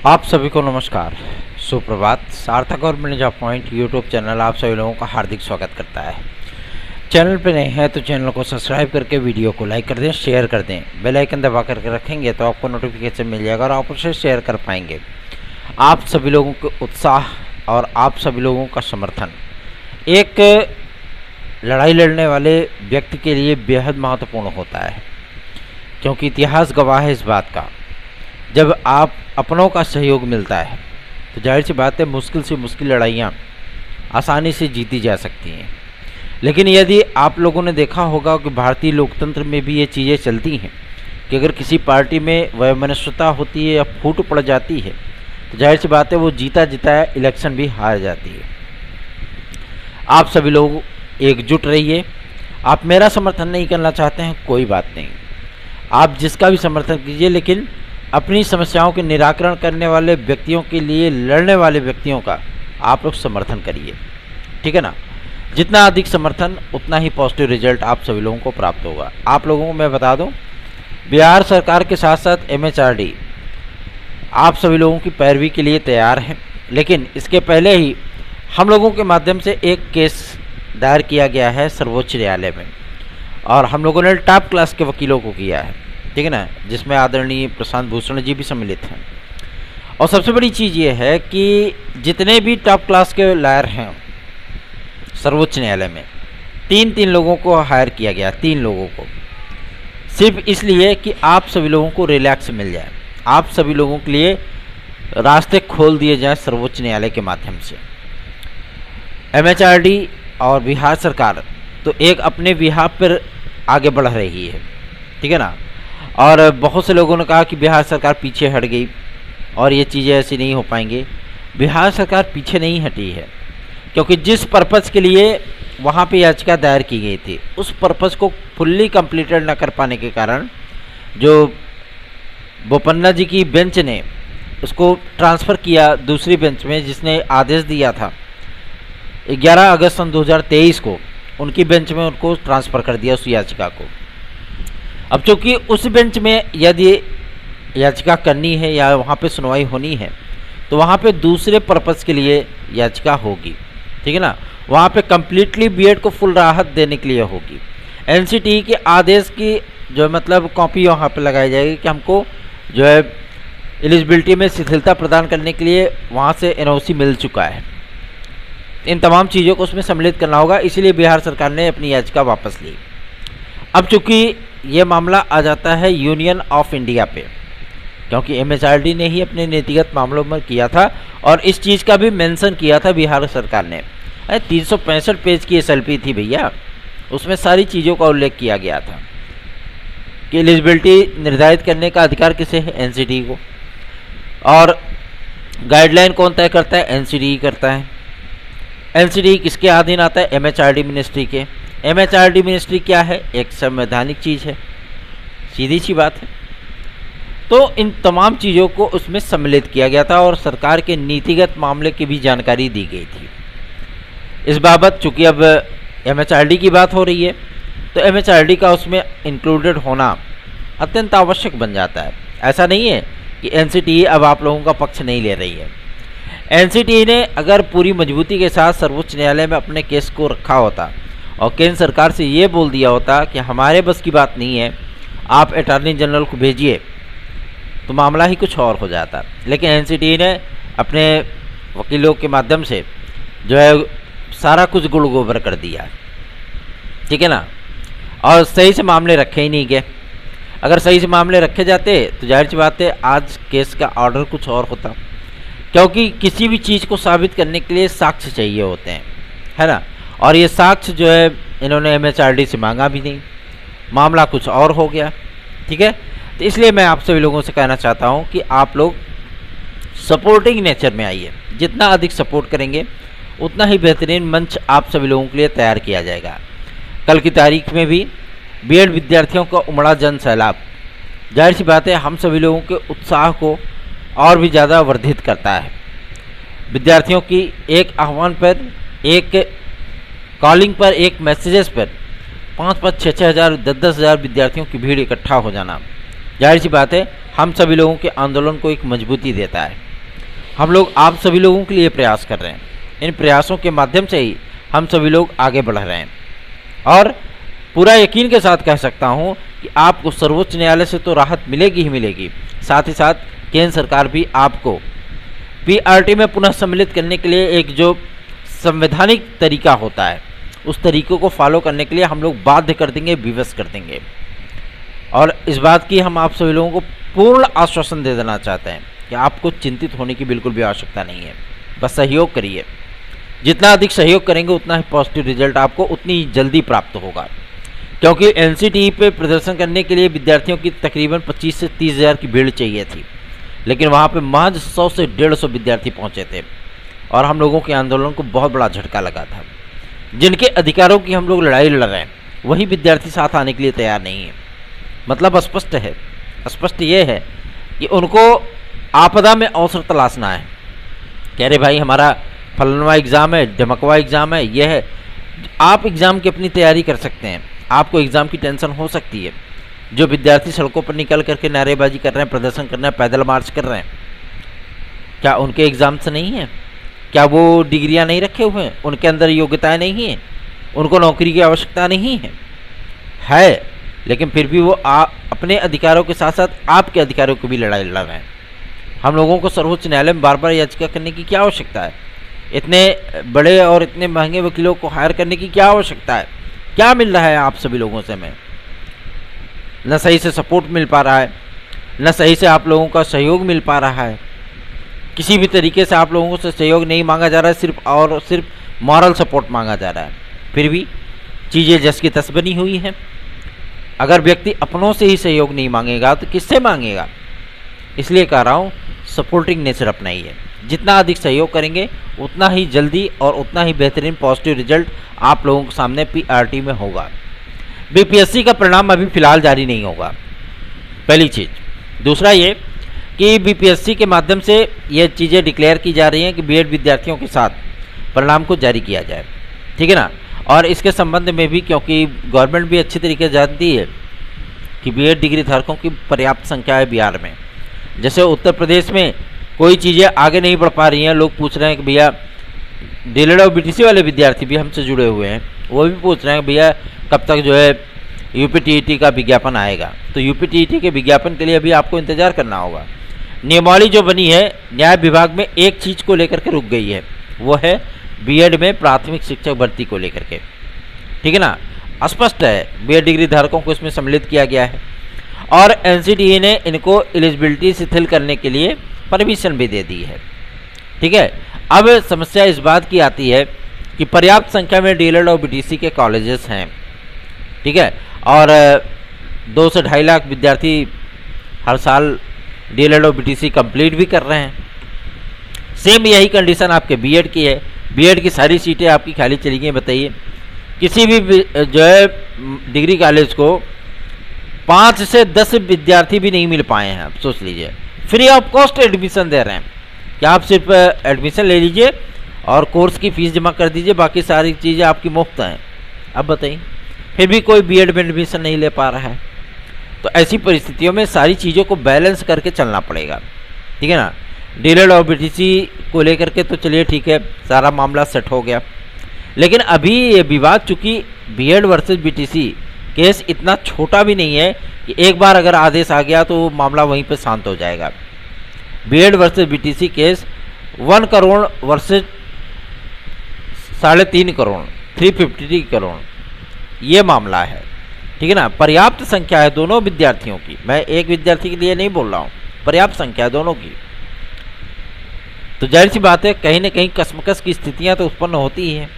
आप सभी को नमस्कार, सुप्रभात। सार्थक और मिर्जा पॉइंट यूट्यूब चैनल आप सभी लोगों का हार्दिक स्वागत करता है। चैनल पे नए हैं तो चैनल को सब्सक्राइब करके वीडियो को लाइक कर दें, शेयर कर दें। बेल आइकन दबा करके रखेंगे तो आपको नोटिफिकेशन मिल जाएगा और आप उसे शेयर कर पाएंगे। आप सभी लोगों के उत्साह और आप सभी लोगों का समर्थन एक लड़ाई लड़ने वाले व्यक्ति के लिए बेहद महत्वपूर्ण होता है, क्योंकि इतिहास गवाह है इस बात का। जब आप अपनों का सहयोग मिलता है तो जाहिर सी बात है मुश्किल से मुश्किल लड़ाइयाँ आसानी से जीती जा सकती हैं। लेकिन यदि आप लोगों ने देखा होगा कि भारतीय लोकतंत्र में भी ये चीज़ें चलती हैं कि अगर किसी पार्टी में वैमनस्यता होती है या फूट पड़ जाती है तो जाहिर सी बात है वो जीता जिताया इलेक्शन भी हार जाती है। आप सभी लोग एकजुट रहिए। आप मेरा समर्थन नहीं करना चाहते हैं, कोई बात नहीं, आप जिसका भी समर्थन कीजिए, लेकिन अपनी समस्याओं के निराकरण करने वाले व्यक्तियों के लिए लड़ने वाले व्यक्तियों का आप लोग समर्थन करिए, ठीक है ना। जितना अधिक समर्थन उतना ही पॉजिटिव रिजल्ट आप सभी लोगों को प्राप्त होगा। आप लोगों को मैं बता दूं, बिहार सरकार के साथ साथ MHRD आप सभी लोगों की पैरवी के लिए तैयार है। लेकिन इसके पहले ही हम लोगों के माध्यम से एक केस दायर किया गया है सर्वोच्च न्यायालय में, और हम लोगों ने टॉप क्लास के वकीलों को किया है, ठीक है ना, जिसमें आदरणीय प्रशांत भूषण जी भी सम्मिलित हैं। और सबसे बड़ी चीज़ ये है कि जितने भी टॉप क्लास के लॉयर हैं सर्वोच्च न्यायालय में, तीन लोगों को हायर किया गया, 3 लोगों को, सिर्फ इसलिए कि आप सभी लोगों को रिलैक्स मिल जाए, आप सभी लोगों के लिए रास्ते खोल दिए जाएं सर्वोच्च न्यायालय के माध्यम से। MHRD और बिहार सरकार तो एक अपने बिहार पर आगे बढ़ रही है, ठीक है ना। और बहुत से लोगों ने कहा कि बिहार सरकार पीछे हट गई और ये चीज़ें ऐसी नहीं हो पाएंगी। बिहार सरकार पीछे नहीं हटी है, क्योंकि जिस पर्पज़ के लिए वहाँ पे याचिका दायर की गई थी उस पर्पज़ को फुल्ली कंप्लीटेड न कर पाने के कारण जो बोपन्ना जी की बेंच ने उसको ट्रांसफ़र किया दूसरी बेंच में, जिसने आदेश दिया था 11 अगस्त सन 2023 को, उनकी बेंच में उनको ट्रांसफ़र कर दिया उस याचिका को। अब चूँकि उस बेंच में यदि याचिका करनी है या वहाँ पे सुनवाई होनी है तो वहाँ पे दूसरे पर्पज़ के लिए याचिका होगी, ठीक है ना। वहाँ पे कम्प्लीटली बीएड को फुल राहत देने के लिए होगी। NCTE के आदेश की जो मतलब कॉपी वहाँ पे लगाई जाएगी कि हमको जो है एलिजिबिलिटी में शिथिलता प्रदान करने के लिए वहाँ से NOC मिल चुका है। इन तमाम चीज़ों को उसमें सम्मिलित करना होगा, इसीलिए बिहार सरकार ने अपनी याचिका वापस ली। अब चूँकि ये मामला आ जाता है यूनियन ऑफ इंडिया पे, क्योंकि MHRD ने ही अपने नीतिगत मामलों में किया था और इस चीज़ का भी मेंशन किया था बिहार सरकार ने। 365 पेज की SLP थी भैया, उसमें सारी चीज़ों का उल्लेख किया गया था कि एलिजिबिलिटी निर्धारित करने का अधिकार किसे है, NCTE को, और गाइडलाइन कौन तय करता है, NCTE करता है। NCTE किसके अधीन आता है, MHRD मिनिस्ट्री के। MHRD मिनिस्ट्री क्या है, एक संवैधानिक चीज़ है, सीधी सी बात है। तो इन तमाम चीज़ों को उसमें सम्मिलित किया गया था और सरकार के नीतिगत मामले की भी जानकारी दी गई थी। इस बाबत चूँकि अब MHRD की बात हो रही है तो MHRD का उसमें इंक्लूडेड होना अत्यंत आवश्यक बन जाता है। ऐसा नहीं है कि NCTE अब आप लोगों का पक्ष नहीं ले रही है। NCTE ने अगर पूरी मजबूती के साथ सर्वोच्च न्यायालय में अपने केस को रखा होता और केंद्र सरकार से ये बोल दिया होता कि हमारे बस की बात नहीं है, आप अटॉर्नी जनरल को भेजिए, तो मामला ही कुछ और हो जाता। लेकिन NCTE ने अपने वकीलों के माध्यम से जो है सारा कुछ गुड़ गोबर कर दिया, ठीक है ना, और सही से मामले रखे ही नहीं गए। अगर सही से मामले रखे जाते तो जाहिर सी बात है आज केस का ऑर्डर कुछ और होता, क्योंकि किसी भी चीज़ को साबित करने के लिए साक्ष्य चाहिए होते हैं, है ना। और ये साक्ष्य जो है इन्होंने MHRD से मांगा भी नहीं, मामला कुछ और हो गया, ठीक है। तो इसलिए मैं आप सभी लोगों से कहना चाहता हूँ कि आप लोग सपोर्टिंग नेचर में आइए। जितना अधिक सपोर्ट करेंगे उतना ही बेहतरीन मंच आप सभी लोगों के लिए तैयार किया जाएगा। कल की तारीख में भी BEd विद्यार्थियों का उमड़ा जन सैलाब जाहिर सी बात है हम सभी लोगों के उत्साह को और भी ज़्यादा वर्धित करता है। विद्यार्थियों की एक आह्वान पर, एक कॉलिंग पर, एक मैसेजेस पर 5-5, 6-6 हज़ार, 10-10 हज़ार विद्यार्थियों की भीड़ इकट्ठा हो जाना जाहिर सी बात है हम सभी लोगों के आंदोलन को एक मजबूती देता है। हम लोग आप सभी लोगों के लिए प्रयास कर रहे हैं। इन प्रयासों के माध्यम से ही हम सभी लोग आगे बढ़ रहे हैं और पूरा यकीन के साथ कह सकता हूं कि आपको सर्वोच्च न्यायालय से तो राहत मिलेगी ही मिलेगी, साथ ही साथ केंद्र सरकार भी आपको पीआरटी में पुनः सम्मिलित करने के लिए एक जो संवैधानिक तरीका होता है उस तरीक़ों को फॉलो करने के लिए हम लोग बाध्य कर देंगे, विवश कर देंगे। और इस बात की हम आप सभी लोगों को पूर्ण आश्वासन दे देना चाहते हैं कि आपको चिंतित होने की बिल्कुल भी आवश्यकता नहीं है। बस सहयोग करिए, जितना अधिक सहयोग करेंगे उतना ही पॉजिटिव रिजल्ट आपको उतनी जल्दी प्राप्त होगा। क्योंकि एनसीटीई पे प्रदर्शन करने के लिए विद्यार्थियों की तकरीबन 25 से 30 हज़ार की भीड़ चाहिए थी, लेकिन वहाँ पे महज 100 से 150 विद्यार्थी पहुँचे थे और हम लोगों के आंदोलन को बहुत बड़ा झटका लगा था। जिनके अधिकारों की हम लोग लड़ाई लड़ रहे हैं वही विद्यार्थी साथ आने के लिए तैयार नहीं है। मतलब स्पष्ट है, स्पष्ट ये है कि उनको आपदा में अवसर तलाशना है। कह रहे भाई हमारा फलनवा एग्ज़ाम है, ढमकवा एग्ज़ाम है, ये है। आप एग्ज़ाम की अपनी तैयारी कर सकते हैं, आपको एग्ज़ाम की टेंशन हो सकती है। जो विद्यार्थी सड़कों पर निकल करके नारेबाजी कर रहे हैं, प्रदर्शन कर रहे हैं, पैदल मार्च कर रहे हैं, क्या उनके एग्ज़ाम्स नहीं हैं? क्या वो डिग्रियां नहीं रखे हुए हैं? उनके अंदर योग्यताएं नहीं हैं? उनको नौकरी की आवश्यकता नहीं है, लेकिन फिर भी वो अपने अधिकारों के साथ साथ आपके अधिकारों की भी लड़ाई लड़ रहे हैं। हम लोगों को सर्वोच्च न्यायालय में बार बार याचिका करने की क्या आवश्यकता है? इतने बड़े और इतने महंगे वकीलों को हायर करने की क्या आवश्यकता है? क्या मिल रहा है आप सभी लोगों से? हमें न सही से सपोर्ट मिल पा रहा है, न सही से आप लोगों का सहयोग मिल पा रहा है। किसी भी तरीके से आप लोगों से सहयोग नहीं मांगा जा रहा है, सिर्फ और सिर्फ मॉरल सपोर्ट मांगा जा रहा है। फिर भी चीज़ें जस की तस बनी हुई हैं। अगर व्यक्ति अपनों से ही सहयोग नहीं मांगेगा तो किससे मांगेगा? इसलिए कह रहा हूँ सपोर्टिंग नेचर अपनाइए। जितना अधिक सहयोग करेंगे उतना ही जल्दी और उतना ही बेहतरीन पॉजिटिव रिजल्ट आप लोगों के सामने पीआरटी में होगा। बीपीएससी का परिणाम अभी फ़िलहाल जारी नहीं होगा, पहली चीज़। दूसरा ये कि बीपीएससी के माध्यम से ये चीज़ें डिक्लेयर की जा रही हैं कि बीएड विद्यार्थियों के साथ परिणाम को जारी किया जाए, ठीक है ना। और इसके संबंध में भी, क्योंकि गवर्नमेंट भी अच्छी तरीके से जानती है कि बीएड डिग्री धारकों की पर्याप्त संख्या है बिहार में। जैसे उत्तर प्रदेश में कोई चीज़ें आगे नहीं बढ़ पा रही हैं, लोग पूछ रहे हैं कि भैया डीएलएड और बीटीसी वाले विद्यार्थी भी हमसे जुड़े हुए हैं, वो भी पूछ रहे हैं कि भैया कब तक जो है यूपीटीईटी का विज्ञापन आएगा। तो यूपीटीईटी के विज्ञापन के लिए अभी आपको इंतज़ार करना होगा। नियमावली जो बनी है न्याय विभाग में एक चीज़ को लेकर के रुक गई है, वो है बीएड में प्राथमिक शिक्षक भर्ती को लेकर के, ठीक है ना। स्पष्ट है बीएड डिग्री धारकों को इसमें सम्मिलित किया गया है और एनसीटीई ने इनको एलिजिबिलिटी शिथिल करने के लिए परमिशन भी दे दी है, ठीक है। अब समस्या इस बात की आती है कि पर्याप्त संख्या में डीएलएड और बीटीसी के कॉलेजेस हैं, ठीक है, और 2 से 2.5 लाख विद्यार्थी हर साल डीएलएड और बीटीसी कंप्लीट भी कर रहे हैं। सेम यही कंडीशन आपके बीएड की है। बीएड की सारी सीटें आपकी खाली चली गई। बताइए, किसी भी जो है डिग्री कॉलेज को 5 से 10 विद्यार्थी भी नहीं मिल पाए हैं। आप सोच लीजिए, फ्री ऑफ कॉस्ट एडमिशन दे रहे हैं कि आप सिर्फ एडमिशन ले लीजिए और कोर्स की फ़ीस जमा कर दीजिए, बाकी सारी चीज़ें आपकी मुफ्त हैं। अब बताइए, फिर भी कोई बीएड में एडमिशन नहीं ले पा रहा है। तो ऐसी परिस्थितियों में सारी चीज़ों को बैलेंस करके चलना पड़ेगा, ठीक है ना। डीएलएड और बीटीसी को लेकर के तो चलिए ठीक है, सारा मामला सेट हो गया, लेकिन अभी ये विवाद, चूँकि बीएड वर्सेस बीटीसी केस इतना छोटा भी नहीं है कि एक बार अगर आदेश आ गया तो मामला वहीं पर शांत हो जाएगा। BEd versus BTC case 1 crore versus 3.5 crore, 353 crore ये मामला है, ठीक है ना। पर्याप्त संख्या है दोनों विद्यार्थियों की, मैं एक विद्यार्थी के लिए नहीं बोल रहा हूँ, पर्याप्त संख्या है दोनों की। तो जाहिर सी बात है कहीं ना कहीं कसमकस की स्थितियाँ तो उत्पन्न होती ही हैं,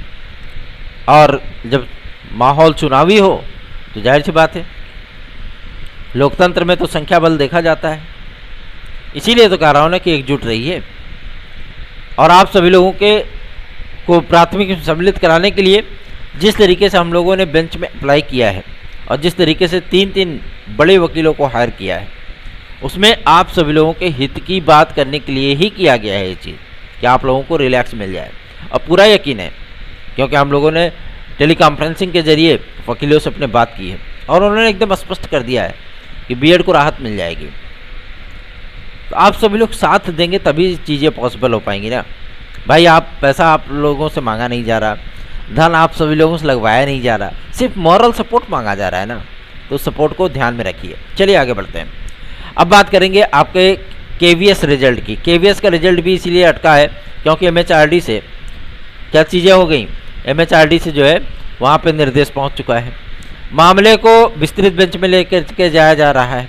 और जब माहौल चुनावी हो तो जाहिर सी बात है लोकतंत्र में तो संख्या बल देखा जाता है। इसीलिए तो कह रहा हूँ ना कि एकजुट रहिए और आप सभी लोगों के को प्राथमिक में सम्मिलित कराने के लिए जिस तरीके से हम लोगों ने बेंच में अप्लाई किया है और जिस तरीके से 3 बड़े वकीलों को हायर किया है, उसमें आप सभी लोगों के हित की बात करने के लिए ही किया गया है ये चीज़, कि आप लोगों को रिलैक्स मिल जाए। और पूरा यकीन है, क्योंकि हम लोगों ने टेली कॉन्फ्रेंसिंग के जरिए वकीलों से अपने बात की है और उन्होंने एकदम स्पष्ट कर दिया है कि बीएड को राहत मिल जाएगी। तो आप सभी लोग साथ देंगे तभी चीज़ें पॉसिबल हो पाएंगी ना भाई। आप पैसा आप लोगों से मांगा नहीं जा रहा, धन आप सभी लोगों से लगवाया नहीं जा रहा, सिर्फ मॉरल सपोर्ट मांगा जा रहा है ना। तो सपोर्ट को ध्यान में रखिए। चलिए आगे बढ़ते हैं। अब बात करेंगे आपके KVS रिजल्ट की। KVS का रिजल्ट भी इसीलिए अटका है क्योंकि MHRD से क्या चीज़ें हो गई, MHRD से जो है वहाँ पे निर्देश पहुँच चुका है, मामले को विस्तृत बेंच में लेकर के जाया जा रहा है।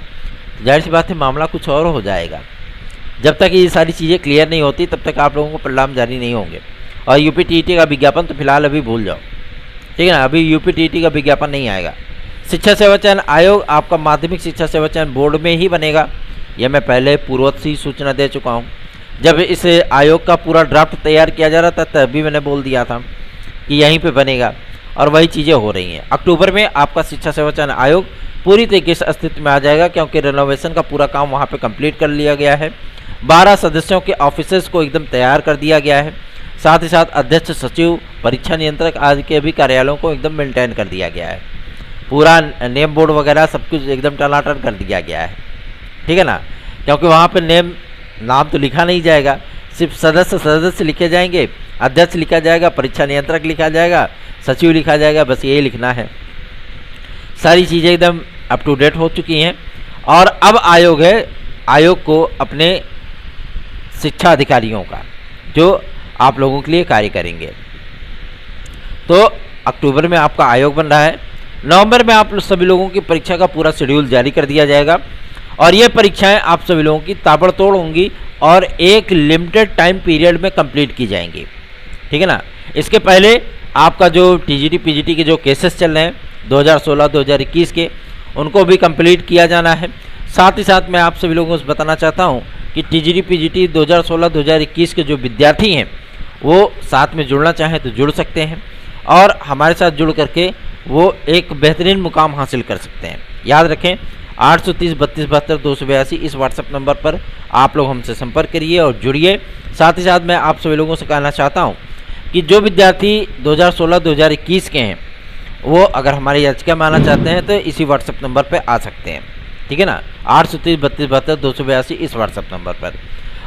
जाहिर सी बात है मामला कुछ और हो जाएगा। जब तक ये सारी चीज़ें क्लियर नहीं होती तब तक आप लोगों को परिणाम जारी नहीं होंगे। और UPTET का विज्ञापन तो फिलहाल अभी भूल जाओ, ठीक है ना। अभी UPTET का विज्ञापन नहीं आएगा। शिक्षा सेवा चयन आयोग आपका माध्यमिक शिक्षा सेवा चयन बोर्ड में ही बनेगा, यह मैं पहले पूर्ववत से ही सूचना दे चुका हूँ। जब इस आयोग का पूरा ड्राफ्ट तैयार किया जा रहा था तभी मैंने बोल दिया था कि यहीं पे बनेगा, और वही चीज़ें हो रही हैं। अक्टूबर में आपका शिक्षा सेवा चयन आयोग पूरी तरीके से अस्तित्व में आ जाएगा क्योंकि रेनोवेशन का पूरा काम वहाँ पे कंप्लीट कर लिया गया है। 12 सदस्यों के ऑफिसर्स को एकदम तैयार कर दिया गया है। साथ ही साथ अध्यक्ष, सचिव, परीक्षा नियंत्रक आदि के भी कार्यालयों को एकदम मेंटेन कर दिया गया है। पूरा नेम बोर्ड वगैरह सब कुछ एकदम टनाटन कर दिया गया है, ठीक है ना। क्योंकि वहाँ पे नाम तो लिखा नहीं जाएगा, सिर्फ सदस्य लिखे जाएंगे, अध्यक्ष लिखा जाएगा, परीक्षा नियंत्रक लिखा जाएगा, सचिव लिखा जाएगा, बस यही लिखना है। सारी चीज़ें एकदम अप टू डेट हो चुकी हैं। और अब आयोग को अपने शिक्षा अधिकारियों का जो आप लोगों के लिए कार्य करेंगे, तो अक्टूबर में आपका आयोग बन रहा है। नवंबर में आप सभी लोगों की परीक्षा का पूरा शेड्यूल जारी कर दिया जाएगा और ये परीक्षाएं आप सभी लोगों की ताबड़तोड़ होंगी और एक लिमिटेड टाइम पीरियड में कंप्लीट की जाएंगी, ठीक है ना। इसके पहले आपका जो TGT PGT के जो केसेस चल रहे हैं 2016-2021 के, उनको भी कंप्लीट किया जाना है। साथ ही साथ मैं आप सभी लोगों को बताना चाहता हूं कि TGT PGT 2016-2021 के जो विद्यार्थी हैं वो साथ में जुड़ना चाहें तो जुड़ सकते हैं और हमारे साथ जुड़ करके वो एक बेहतरीन मुकाम हासिल कर सकते हैं। याद रखें 830 32 72 282 इस व्हाट्सएप नंबर पर आप लोग हमसे संपर्क करिए और जुड़िए। साथ ही साथ मैं आप सभी लोगों से कहना चाहता हूं कि जो विद्यार्थी 2016-2021 के हैं वो अगर हमारी याचिका में आना चाहते हैं तो इसी व्हाट्सएप नंबर पर आ सकते हैं, ठीक है ना। 830 32 72 282 इस व्हाट्सएप नंबर पर।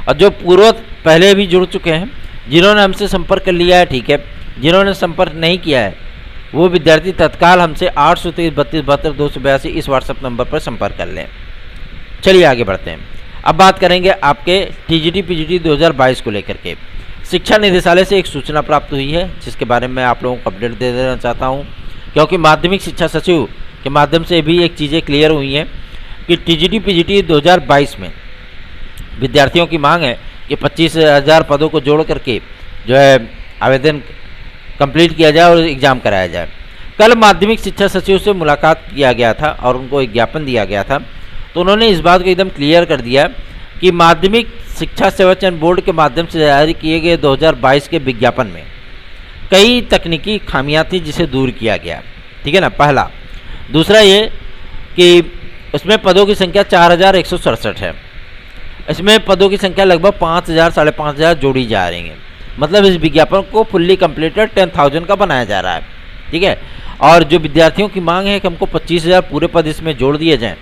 और जो पूर्व पहले भी जुड़ चुके हैं, जिन्होंने हमसे संपर्क कर लिया है ठीक है, जिन्होंने संपर्क नहीं किया है वो विद्यार्थी तत्काल हमसे 830 32 72 282 इस व्हाट्सएप नंबर पर संपर्क कर लें। चलिए आगे बढ़ते हैं। अब बात करेंगे आपके TGT PGT 2022 को लेकर के। शिक्षा निदेशालय से एक सूचना प्राप्त हुई है जिसके बारे में आप लोगों को अपडेट दे देना चाहता हूं, क्योंकि माध्यमिक शिक्षा सचिव के माध्यम से भी एक चीज़ें क्लियर हुई हैं कि TGT PGT 2022 में विद्यार्थियों की मांग है कि 25,000 पदों को जोड़ करके जो है आवेदन कंप्लीट किया जाए और एग्ज़ाम कराया जाए। कल माध्यमिक शिक्षा सचिव से मुलाकात किया गया था और उनको एक ज्ञापन दिया गया था, तो उन्होंने इस बात को एकदम क्लियर कर दिया कि माध्यमिक शिक्षा सेवा चयन बोर्ड के माध्यम से जारी किए गए 2022 के विज्ञापन में कई तकनीकी खामियां थी जिसे दूर किया गया, ठीक है ना, पहला। दूसरा ये कि उसमें पदों की संख्या 4167 है, इसमें पदों की संख्या लगभग 5000 साढ़े 5000 जोड़ी जा रही है। मतलब इस विज्ञापन को फुल्ली कंप्लीटेड 10,000 का बनाया जा रहा है, ठीक है। और जो विद्यार्थियों की मांग है कि हमको 25,000 पूरे पद इसमें जोड़ दिए जाएं,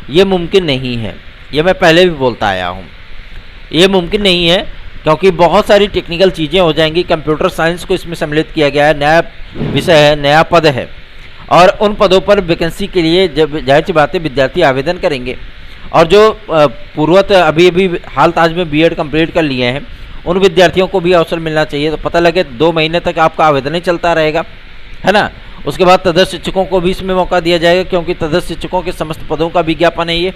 ये मुमकिन नहीं है। ये मैं पहले भी बोलता आया हूँ, ये मुमकिन नहीं है क्योंकि बहुत सारी टेक्निकल चीज़ें हो जाएंगी। कंप्यूटर साइंस को इसमें सम्मिलित किया गया है, नया विषय है, नया पद है और उन पदों पर वैकेंसी के लिए जब जाहिर सी बात है विद्यार्थी आवेदन करेंगे और जो पूर्वत अभी हाल ताज में B.Ed कंप्लीट कर लिए हैं उन विद्यार्थियों को भी अवसर मिलना चाहिए। तो पता लगे 2 महीने तक आपका आवेदन ही चलता रहेगा, है ना। उसके बाद तदस्थ शिक्षकों को भी इसमें मौका दिया जाएगा क्योंकि तदस्थ शिक्षकों के समस्त पदों का विज्ञापन है ये,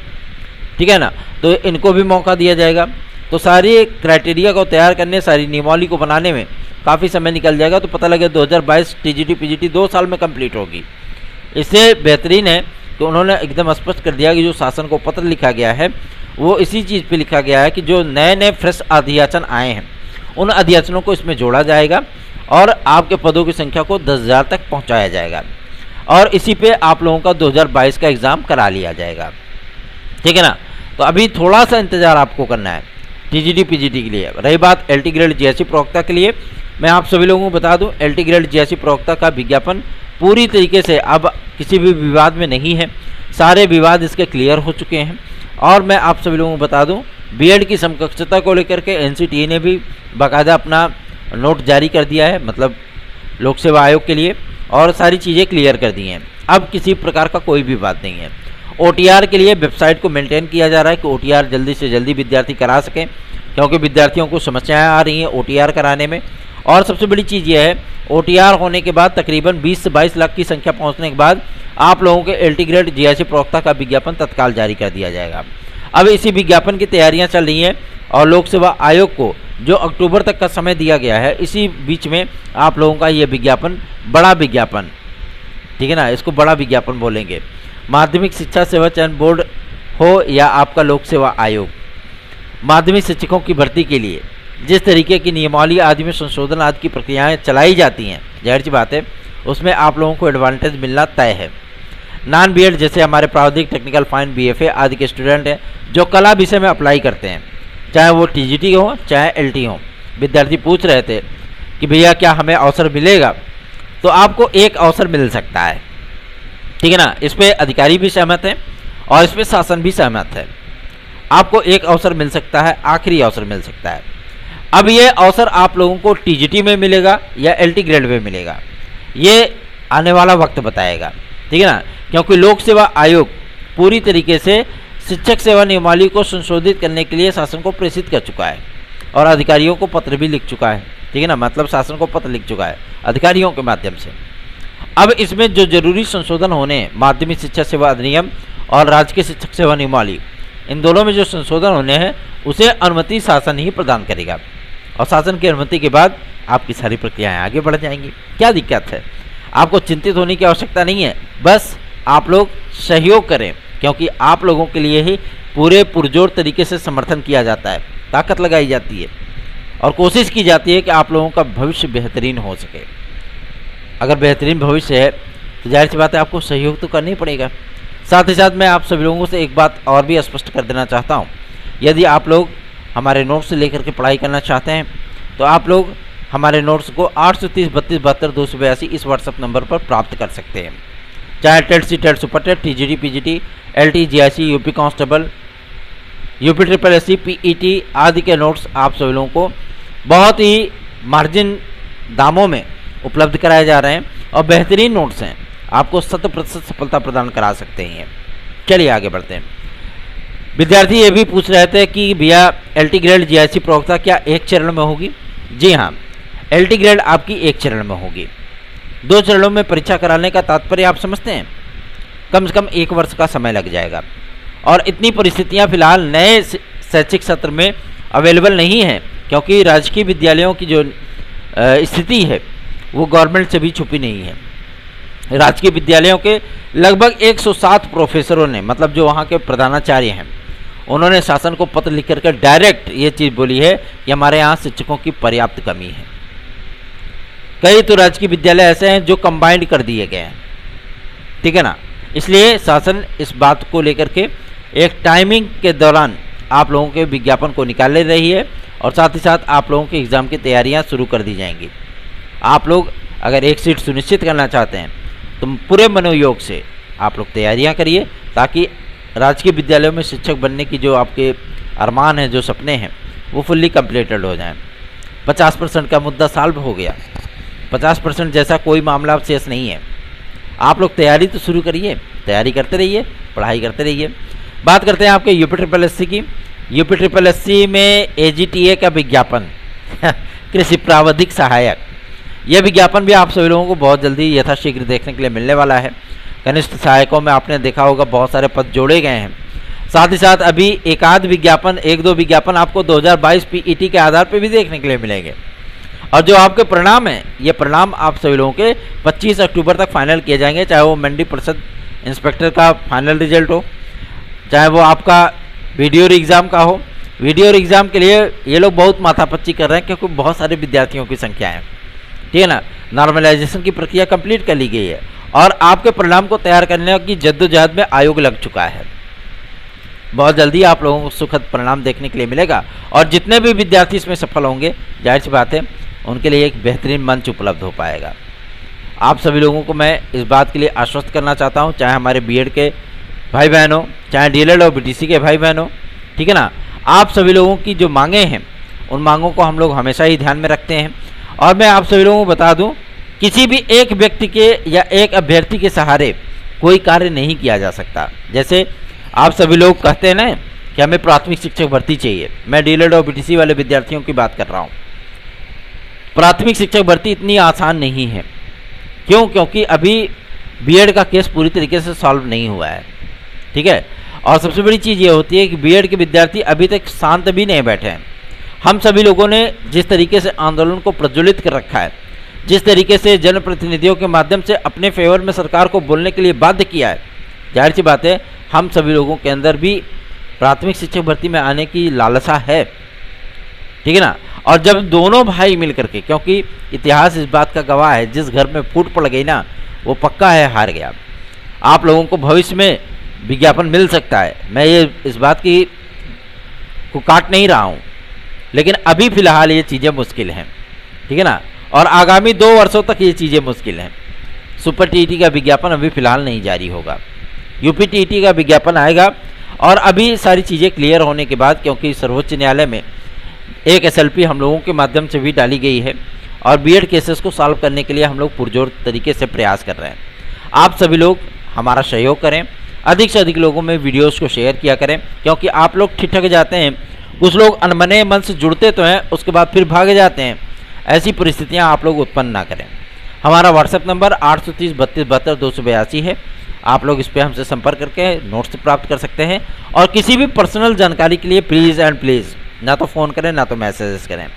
ठीक है ना, तो इनको भी मौका दिया जाएगा। तो सारी क्राइटेरिया को तैयार करने, सारी नियमावली को बनाने में काफ़ी समय निकल जाएगा। तो पता लगे 2022 TGT PGT 2 साल में कंप्लीट होगी। इससे बेहतरीन है तो उन्होंने एकदम स्पष्ट कर दिया कि जो शासन को पत्र लिखा गया है वो इसी चीज़ पे लिखा गया है कि जो नए फ्रेश अध्याचन आए हैं उन अध्याचनों को इसमें जोड़ा जाएगा और आपके पदों की संख्या को 10,000 तक पहुंचाया जाएगा और इसी पे आप लोगों का 2022 का एग्ज़ाम करा लिया जाएगा, ठीक है ना। तो अभी थोड़ा सा इंतज़ार आपको करना है TGT PGT के लिए। रही बात LT ग्रेड GSE प्रवक्ता के लिए, मैं आप सभी लोगों को बता दूं LT ग्रेड GSE प्रवक्ता का विज्ञापन पूरी तरीके से अब किसी भी विवाद में नहीं है, सारे विवाद इसके क्लियर हो चुके हैं। और मैं आप सभी लोगों को बता दूं बीएड की समकक्षता को लेकर के एनसीटीई ने भी बाकायदा अपना नोट जारी कर दिया है, मतलब लोक सेवा आयोग के लिए, और सारी चीज़ें क्लियर कर दी हैं। अब किसी प्रकार का कोई भी बात नहीं है। ओटीआर के लिए वेबसाइट को मेंटेन किया जा रहा है कि ओटीआर जल्दी से जल्दी विद्यार्थी करा सकें, क्योंकि विद्यार्थियों को समस्याएं आ रही हैं ओटीआर कराने में। और सबसे बड़ी चीज़ यह है, ओटीआर होने के बाद तकरीबन 20 से 22 लाख की संख्या पहुंचने के बाद आप लोगों के एलटी ग्रेड जीआईसी प्रवक्ता का विज्ञापन तत्काल जारी कर दिया जाएगा। अब इसी विज्ञापन की तैयारियां चल रही हैं और लोक सेवा आयोग को जो अक्टूबर तक का समय दिया गया है, इसी बीच में आप लोगों का ये विज्ञापन, बड़ा विज्ञापन, ठीक है ना, इसको बड़ा विज्ञापन बोलेंगे। माध्यमिक शिक्षा सेवा चयन बोर्ड हो या आपका लोक सेवा आयोग, माध्यमिक शिक्षकों की भर्ती के लिए जिस तरीके की नियमावली आदि में संशोधन आदि की प्रक्रियाएं चलाई जाती हैं, जाहिर सी बात है उसमें आप लोगों को एडवांटेज मिलना तय है। नॉन बीएड जैसे हमारे प्रावधिक, टेक्निकल, फाइन, बीएफए आदि के स्टूडेंट हैं जो कला विषय में अप्लाई करते हैं, चाहे वो टीजीटी हो चाहे एलटी हो। विद्यार्थी पूछ रहे थे कि भैया क्या हमें अवसर मिलेगा, तो आपको एक अवसर मिल सकता है, ठीक है ना। इस पर अधिकारी भी सहमत हैं और इस पर शासन भी सहमत है। आपको एक अवसर मिल सकता है, आखिरी अवसर मिल सकता है। अब ये अवसर आप लोगों को टीजीटी में मिलेगा या एलटी ग्रेड में मिलेगा, ये आने वाला वक्त बताएगा, ठीक है ना। क्योंकि लोक सेवा आयोग पूरी तरीके से शिक्षक सेवा नियमावली को संशोधित करने के लिए शासन को प्रेषित कर चुका है और अधिकारियों को पत्र भी लिख चुका है, ठीक है ना, मतलब शासन को पत्र लिख चुका है अधिकारियों के माध्यम से। अब इसमें जो जरूरी संशोधन होने हैं, माध्यमिक शिक्षा सेवा अधिनियम और राजकीय शिक्षक सेवा नियमावली, इन दोनों में जो संशोधन होने हैं उसे अनुमति शासन ही प्रदान करेगा और शासन की अनुमति के बाद आपकी सारी प्रक्रियाएं आगे बढ़ जाएंगी। क्या दिक्कत है, आपको चिंतित होने की आवश्यकता नहीं है, बस आप लोग सहयोग करें, क्योंकि आप लोगों के लिए ही पूरे पुरजोर तरीके से समर्थन किया जाता है, ताकत लगाई जाती है और कोशिश की जाती है कि आप लोगों का भविष्य बेहतरीन हो सके। अगर बेहतरीन भविष्य है तो जाहिर सी बात है आपको सहयोग तो करना ही पड़ेगा। साथ ही साथ मैं आप सभी लोगों से एक बात और भी स्पष्ट कर देना चाहता हूँ, यदि आप लोग हमारे नोट्स से लेकर के पढ़ाई करना चाहते हैं तो आप लोग हमारे नोट्स को 830 32 72 282 इस व्हाट्सएप नंबर पर प्राप्त कर सकते हैं। चाहे TET C, TET super TET, TGT, PGT, LT, GIC, UP constable, UP triple SC, PET आदि के नोट्स आप सभी लोगों को बहुत ही मार्जिन दामों में उपलब्ध कराए जा रहे हैं और बेहतरीन नोट्स हैं, आपको 100% सफलता प्रदान करा सकते हैं। चलिए आगे बढ़ते हैं। विद्यार्थी ये भी पूछ रहे थे कि भैया एलटी ग्रेड जीआईसी प्रवक्ता क्या एक चरण में होगी? जी हाँ, एलटी ग्रेड आपकी एक चरण में होगी। 2 चरणों में परीक्षा कराने का तात्पर्य आप समझते हैं, कम से कम 1 वर्ष का समय लग जाएगा और इतनी परिस्थितियां फिलहाल नए शैक्षिक सत्र में अवेलेबल नहीं हैं, क्योंकि राजकीय विद्यालयों की जो स्थिति है वो गवर्नमेंट से भी छुपी नहीं है। राजकीय विद्यालयों के लगभग 107 प्रोफेसरों ने, मतलब जो वहाँ के प्रधानाचार्य हैं, उन्होंने शासन को पत्र लिख करके डायरेक्ट ये चीज़ बोली है कि हमारे यहाँ शिक्षकों की पर्याप्त कमी है। कई तो राजकीय विद्यालय ऐसे हैं जो कंबाइंड कर दिए गए हैं, ठीक है ना। इसलिए शासन इस बात को लेकर के एक टाइमिंग के दौरान आप लोगों के विज्ञापन को निकाल ले रही है और साथ ही साथ आप लोगों के एग्ज़ाम की तैयारियां शुरू कर दी जाएंगी। आप लोग अगर एक सीट सुनिश्चित करना चाहते हैं तो पूरे मनोयोग से आप लोग तैयारियां करिए, ताकि राजकीय विद्यालयों में शिक्षक बनने की जो आपके अरमान हैं, जो सपने हैं, वो फुल्ली कंप्लीटेड हो जाएं। 50% का मुद्दा सॉल्व हो गया, 50% जैसा कोई मामला अब शेष नहीं है। आप लोग तैयारी तो शुरू करिए, तैयारी करते रहिए, पढ़ाई करते रहिए। बात करते हैं आपके यूपी ट्रिपल एससी की। यूपी ट्रिपल एससी में एजीटीए का विज्ञापन कृषि प्रावधिक सहायक, यह विज्ञापन भी आप सभी लोगों को बहुत जल्दी यथाशीघ्र देखने के लिए मिलने वाला है। कनिष्ठ सहायकों में आपने देखा होगा बहुत सारे पद जोड़े गए हैं। साथ ही साथ अभी एक दो विज्ञापन आपको 2022 पीईटी के आधार पर भी देखने के लिए मिलेंगे। और जो आपके परिणाम हैं, ये परिणाम आप सभी लोगों के 25 अक्टूबर तक फाइनल किए जाएंगे, चाहे वो मंडी परिषद इंस्पेक्टर का फाइनल रिजल्ट हो, चाहे वो आपका वीडियो एग्ज़ाम का हो। वीडियो एग्ज़ाम के लिए ये लोग बहुत माथापच्ची कर रहे हैं, क्योंकि बहुत सारे विद्यार्थियों की संख्या है, ठीक है ना। नॉर्मलाइजेशन की प्रक्रिया कंप्लीट कर ली गई है और आपके परिणाम को तैयार करने की जद्दोजहद में आयोग लग चुका है। बहुत जल्दी आप लोगों को सुखद परिणाम देखने के लिए मिलेगा और जितने भी विद्यार्थी इसमें सफल होंगे, जाहिर सी बात है उनके लिए एक बेहतरीन मंच उपलब्ध हो पाएगा। आप सभी लोगों को मैं इस बात के लिए आश्वस्त करना चाहता हूं, चाहे हमारे बीएड के भाई बहन हो, चाहे डीएलएड और बीटीसी के भाई बहन हो, ठीक है ना। आप सभी लोगों की जो मांगे हैं उन मांगों को हम लोग हमेशा ही ध्यान में रखते हैं। और मैं आप सभी लोगों को बता दूं, किसी भी एक व्यक्ति के या एक अभ्यर्थी के सहारे कोई कार्य नहीं किया जा सकता। जैसे आप सभी लोग कहते हैं ना कि हमें प्राथमिक शिक्षक भर्ती चाहिए, मैं डीएलएड और बीटीसी वाले विद्यार्थियों की बात कर रहा हूँ। प्राथमिक शिक्षक भर्ती इतनी आसान नहीं है। क्यों? क्योंकि अभी बीएड का केस पूरी तरीके से सॉल्व नहीं हुआ है, ठीक है। और सबसे बड़ी चीज़ ये होती है कि बीएड के विद्यार्थी अभी तक शांत भी नहीं बैठे हैं। हम सभी लोगों ने जिस तरीके से आंदोलन को प्रज्वलित कर रखा है, जिस तरीके से जनप्रतिनिधियों के माध्यम से अपने फेवर में सरकार को बोलने के लिए बाध्य किया है, जाहिर सी बात है हम सभी लोगों के अंदर भी प्राथमिक शिक्षक भर्ती में आने की लालसा है, ठीक है ना। और जब दोनों भाई मिल करके, क्योंकि इतिहास इस बात का गवाह है, जिस घर में फूट पड़ गई ना वो पक्का है हार गया। आप लोगों को भविष्य में विज्ञापन मिल सकता है, मैं ये इस बात की को काट नहीं रहा हूँ, लेकिन अभी फ़िलहाल ये चीज़ें मुश्किल हैं, ठीक है ना। और आगामी 2 वर्षों तक ये चीज़ें मुश्किल हैं। सुपर टीईटी का विज्ञापन अभी फ़िलहाल नहीं जारी होगा, यूपी टीईटी का विज्ञापन आएगा। और अभी सारी चीज़ें क्लियर होने के बाद, क्योंकि सर्वोच्च न्यायालय में एक एसएलपी हम लोगों के माध्यम से भी डाली गई है और बीएड केसेस को सॉल्व करने के लिए हम लोग पुरजोर तरीके से प्रयास कर रहे हैं। आप सभी लोग हमारा सहयोग करें, अधिक से अधिक लोगों में वीडियोस को शेयर किया करें, क्योंकि आप लोग ठिठक जाते हैं, कुछ लोग अनबने मन से जुड़ते तो हैं, उसके बाद फिर भाग जाते हैं। ऐसी परिस्थितियां आप लोग उत्पन्न ना करें। हमारा व्हाट्सएप नंबर 830 32 72 282 है। आप लोग इस पर हमसे संपर्क करके नोट्स प्राप्त कर सकते हैं। और किसी भी पर्सनल जानकारी के लिए प्लीज़ एंड प्लीज़ ना तो फ़ोन करें ना तो मैसेजेस करें।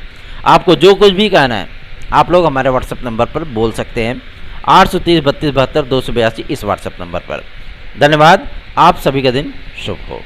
आपको जो कुछ भी कहना है आप लोग हमारे व्हाट्सएप नंबर पर बोल सकते हैं, 830 32 72 282 इस व्हाट्सएप नंबर पर। धन्यवाद। आप सभी का दिन शुभ हो।